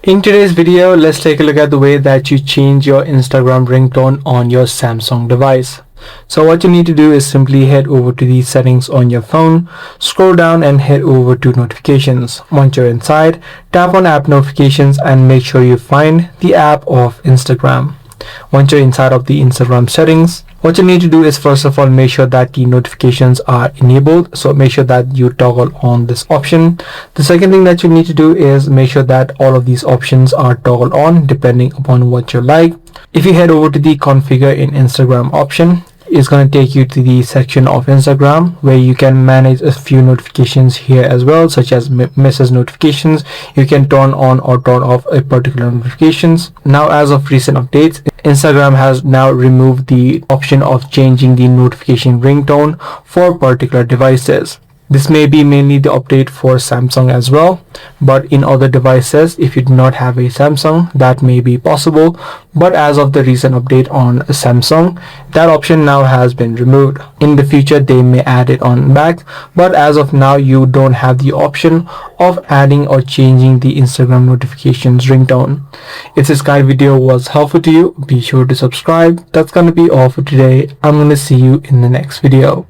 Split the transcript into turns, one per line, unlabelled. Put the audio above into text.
In today's video, let's take a look at the way that you change your Instagram ringtone on your Samsung device. So what you need to do is simply head over to the settings on your phone, scroll down and head over to notifications. Once you're inside, tap on app notifications and make sure you find the app of Instagram. Once you're inside of the Instagram settings, what you need to do is first of all make sure that the notifications are enabled. So make sure that you toggle on this option. The second thing that you need to do is make sure that all of these options are toggled on depending upon what you like. If you head over to the configure in Instagram option, it's going to take you to the section of Instagram where you can manage a few notifications here as well, such as message notifications. You can turn on or turn off a particular notifications. Now, as of recent updates, Instagram has now removed the option of changing the notification ringtone for particular devices. This may be mainly the update for Samsung as well, but in other devices, if you do not have a Samsung, that may be possible. But as of the recent update on Samsung, that option now has been removed. In the future, they may add it on back, but as of now, you don't have the option of adding or changing the Instagram notifications ringtone. If this guide video was helpful to you, be sure to subscribe. That's gonna be all for today. I'm gonna see you in the next video.